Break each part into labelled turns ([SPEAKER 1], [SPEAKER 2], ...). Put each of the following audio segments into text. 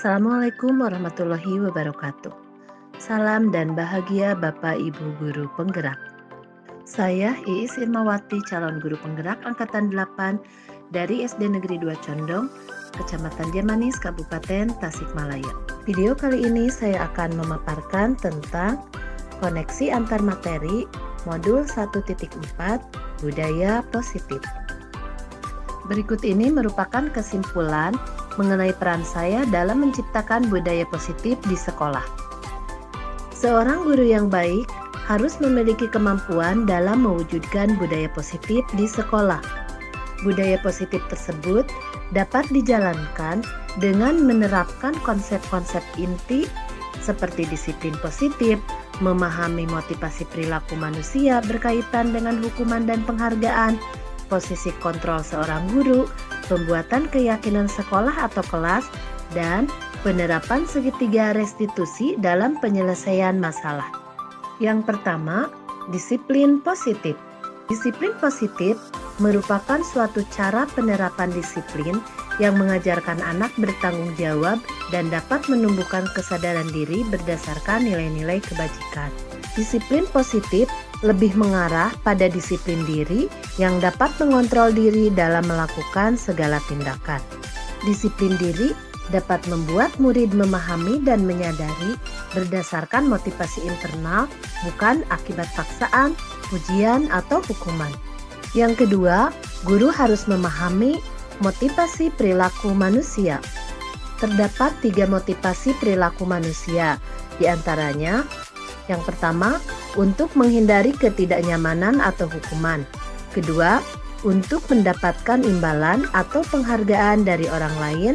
[SPEAKER 1] Assalamualaikum warahmatullahi wabarakatuh. Salam dan bahagia Bapak Ibu Guru Penggerak. Saya Iis Irmawati, calon guru penggerak angkatan 8 dari SD Negeri 2 Condong, Kecamatan Jamanis, Kabupaten Tasikmalaya. Video kali ini saya akan memaparkan tentang koneksi antar materi modul 1.4 budaya positif. Berikut ini merupakan kesimpulan mengenai peran saya dalam menciptakan budaya positif di sekolah. Seorang guru yang baik harus memiliki kemampuan dalam mewujudkan budaya positif di sekolah. Budaya positif tersebut dapat dijalankan dengan menerapkan konsep-konsep inti seperti disiplin positif, memahami motivasi perilaku manusia berkaitan dengan hukuman dan penghargaan, posisi kontrol seorang guru, pembuatan keyakinan sekolah atau kelas, dan penerapan segitiga restitusi dalam penyelesaian masalah. Yang pertama, disiplin positif. Disiplin positif merupakan suatu cara penerapan disiplin yang mengajarkan anak bertanggung jawab dan dapat menumbuhkan kesadaran diri berdasarkan nilai-nilai kebajikan. Disiplin positif lebih mengarah pada disiplin diri yang dapat mengontrol diri dalam melakukan segala tindakan. Disiplin diri dapat membuat murid memahami dan menyadari berdasarkan motivasi internal, bukan akibat paksaan, ujian, atau hukuman. Yang kedua, guru harus memahami motivasi perilaku manusia. Terdapat 3 motivasi perilaku manusia, di antaranya yang pertama, untuk menghindari ketidaknyamanan atau hukuman. Kedua, untuk mendapatkan imbalan atau penghargaan dari orang lain.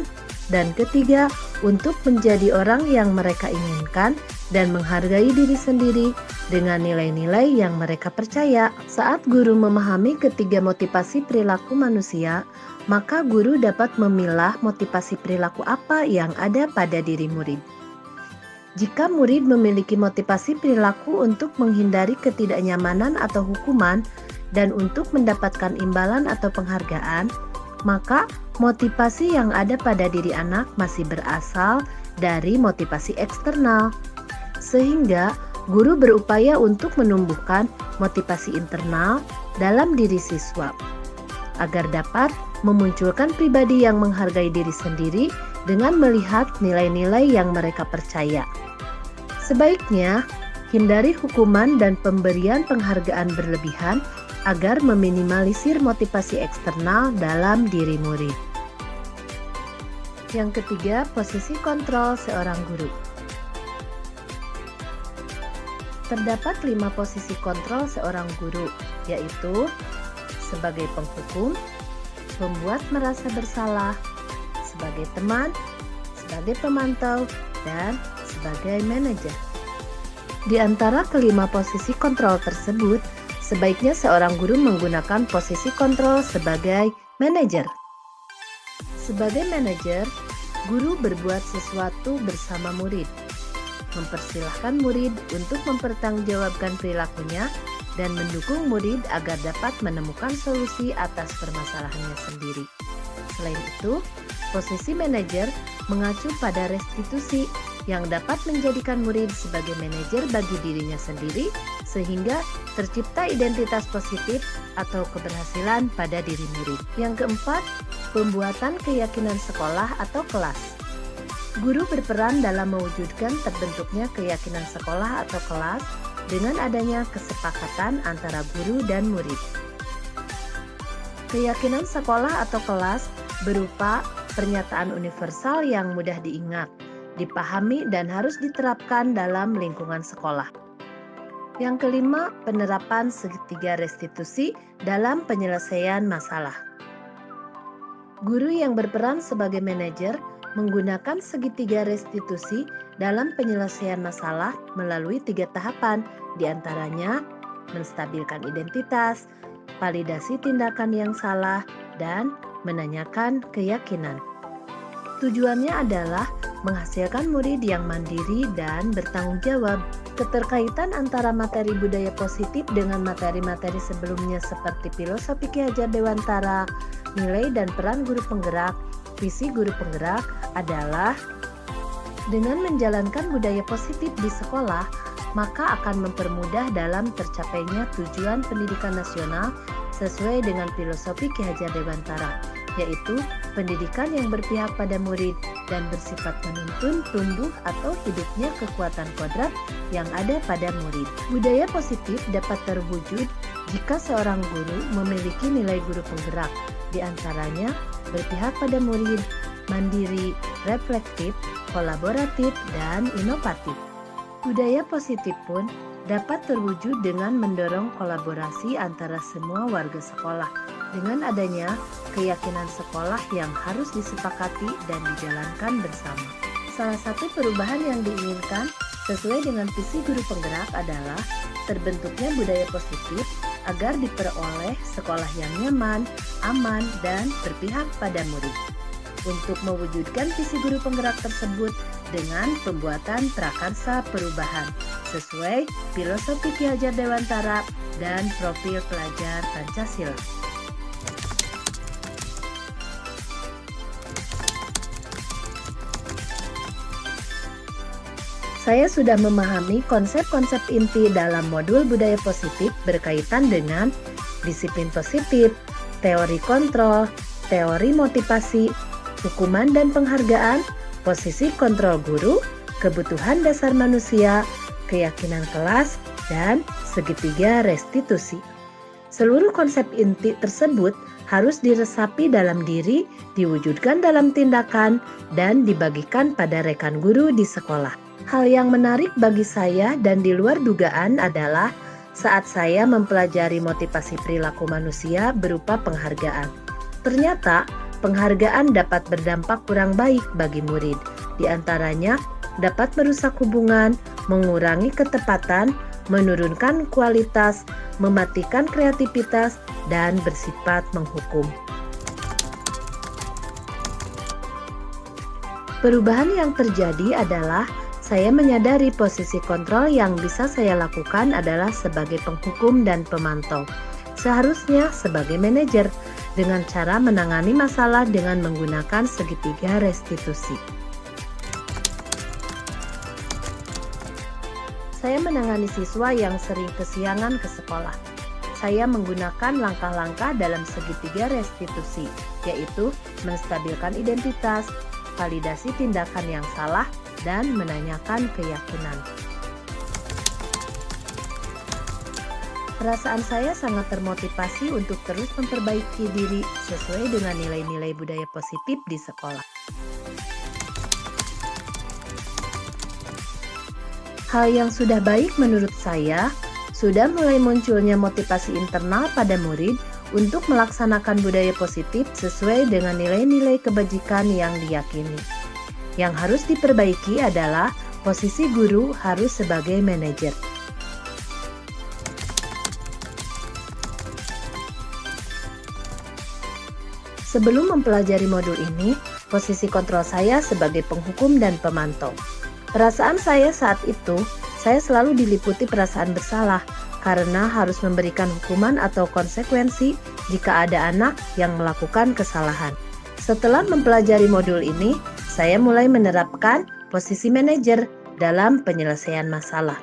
[SPEAKER 1] Dan ketiga, untuk menjadi orang yang mereka inginkan dan menghargai diri sendiri dengan nilai-nilai yang mereka percaya. Saat guru memahami ketiga motivasi perilaku manusia, maka guru dapat memilah motivasi perilaku apa yang ada pada diri murid. Jika murid memiliki motivasi perilaku untuk menghindari ketidaknyamanan atau hukuman dan untuk mendapatkan imbalan atau penghargaan, maka motivasi yang ada pada diri anak masih berasal dari motivasi eksternal. Sehingga guru berupaya untuk menumbuhkan motivasi internal dalam diri siswa agar dapat memunculkan pribadi yang menghargai diri sendiri dengan melihat nilai-nilai yang mereka percaya. Sebaiknya, hindari hukuman dan pemberian penghargaan berlebihan agar meminimalisir motivasi eksternal dalam diri murid. Yang ketiga, posisi kontrol seorang guru. Terdapat 5 posisi kontrol seorang guru, yaitu sebagai penghukum, pembuat merasa bersalah, sebagai teman, sebagai pemantau, dan sebagai manajer. Di antara kelima posisi kontrol tersebut, sebaiknya seorang guru menggunakan posisi kontrol sebagai manajer. Sebagai manajer, guru berbuat sesuatu bersama murid, mempersilahkan murid untuk mempertanggungjawabkan perilakunya dan mendukung murid agar dapat menemukan solusi atas permasalahannya sendiri. Selain itu, posisi manajer mengacu pada restitusi yang dapat menjadikan murid sebagai manajer bagi dirinya sendiri sehingga tercipta identitas positif atau keberhasilan pada diri murid. Yang keempat, pembuatan keyakinan sekolah atau kelas. Guru berperan dalam mewujudkan terbentuknya keyakinan sekolah atau kelas dengan adanya kesepakatan antara guru dan murid. Keyakinan sekolah atau kelas berupa pernyataan universal yang mudah diingat, dipahami, dan harus diterapkan dalam lingkungan sekolah. Yang kelima, penerapan segitiga restitusi dalam penyelesaian masalah. Guru yang berperan sebagai manajer menggunakan segitiga restitusi dalam penyelesaian masalah melalui 3 tahapan, diantaranya menstabilkan identitas, validasi tindakan yang salah, dan menanyakan keyakinan. Tujuannya adalah menghasilkan murid yang mandiri dan bertanggung jawab. Keterkaitan antara materi budaya positif dengan materi-materi sebelumnya seperti filosofi Ki Hajar Dewantara, nilai dan peran guru penggerak, visi guru penggerak adalah Dengan menjalankan budaya positif di sekolah, maka akan mempermudah dalam tercapainya tujuan pendidikan nasional sesuai dengan filosofi Ki Hajar Dewantara, yaitu pendidikan yang berpihak pada murid dan bersifat menuntun tumbuh atau hidupnya kekuatan kodrat yang ada pada murid. Budaya positif dapat terwujud jika seorang guru memiliki nilai guru penggerak, di antaranya berpihak pada murid, mandiri, reflektif, kolaboratif, dan inovatif. Budaya positif pun dapat terwujud dengan mendorong kolaborasi antara semua warga sekolah dengan adanya keyakinan sekolah yang harus disepakati dan dijalankan bersama. Salah satu perubahan yang diinginkan sesuai dengan visi guru penggerak adalah terbentuknya budaya positif agar diperoleh sekolah yang nyaman, aman, dan berpihak pada murid. Untuk mewujudkan visi guru penggerak tersebut dengan pembuatan prakarsa perubahan sesuai filosofi Ki Hajar Dewantara dan profil pelajar Pancasila. Saya sudah memahami konsep-konsep inti dalam modul budaya positif berkaitan dengan disiplin positif, teori kontrol, teori motivasi, hukuman dan penghargaan, posisi kontrol guru, kebutuhan dasar manusia, keyakinan kelas, dan segitiga restitusi. Seluruh konsep inti tersebut harus diresapi dalam diri, diwujudkan dalam tindakan, dan dibagikan pada rekan guru di sekolah. Hal yang menarik bagi saya dan di luar dugaan adalah saat saya mempelajari motivasi perilaku manusia berupa penghargaan. Ternyata, penghargaan dapat berdampak kurang baik bagi murid. Di antaranya, dapat merusak hubungan, mengurangi ketepatan, menurunkan kualitas, mematikan kreativitas, dan bersifat menghukum. Perubahan yang terjadi adalah saya menyadari posisi kontrol yang bisa saya lakukan adalah sebagai penghukum dan pemantau. Seharusnya sebagai manajer dengan cara menangani masalah dengan menggunakan segitiga restitusi. Saya menangani siswa yang sering kesiangan ke sekolah. Saya menggunakan langkah-langkah dalam segitiga restitusi, yaitu menstabilkan identitas, validasi tindakan yang salah, dan menanyakan keyakinan. Perasaan saya sangat termotivasi untuk terus memperbaiki diri sesuai dengan nilai-nilai budaya positif di sekolah. Hal yang sudah baik menurut saya, sudah mulai munculnya motivasi internal pada murid untuk melaksanakan budaya positif sesuai dengan nilai-nilai kebajikan yang diyakini. Yang harus diperbaiki adalah posisi guru harus sebagai manajer. Sebelum mempelajari modul ini, posisi kontrol saya sebagai penghukum dan pemantau. Perasaan saya saat itu, saya selalu diliputi perasaan bersalah karena harus memberikan hukuman atau konsekuensi jika ada anak yang melakukan kesalahan. Setelah mempelajari modul ini, saya mulai menerapkan posisi manajer dalam penyelesaian masalah.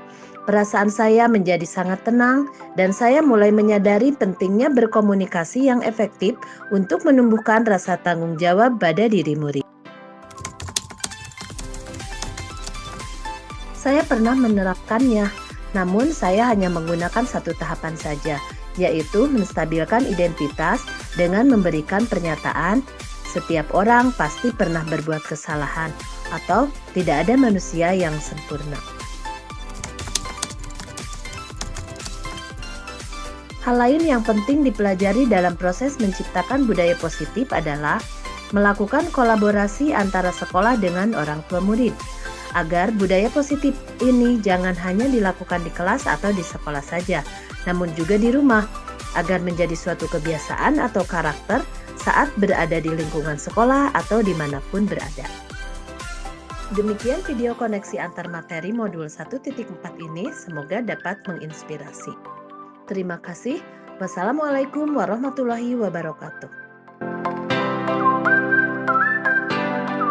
[SPEAKER 1] Perasaan saya menjadi sangat tenang dan saya mulai menyadari pentingnya berkomunikasi yang efektif untuk menumbuhkan rasa tanggung jawab pada diri murid. Saya pernah menerapkannya, namun saya hanya menggunakan satu tahapan saja, yaitu menstabilkan identitas dengan memberikan pernyataan setiap orang pasti pernah berbuat kesalahan atau tidak ada manusia yang sempurna. Hal lain yang penting dipelajari dalam proses menciptakan budaya positif adalah melakukan kolaborasi antara sekolah dengan orang tua murid, agar budaya positif ini jangan hanya dilakukan di kelas atau di sekolah saja, namun juga di rumah, agar menjadi suatu kebiasaan atau karakter saat berada di lingkungan sekolah atau dimanapun berada. Demikian video koneksi antar materi modul 1.4 ini, semoga dapat menginspirasi. Terima kasih. Wassalamualaikum warahmatullahi wabarakatuh.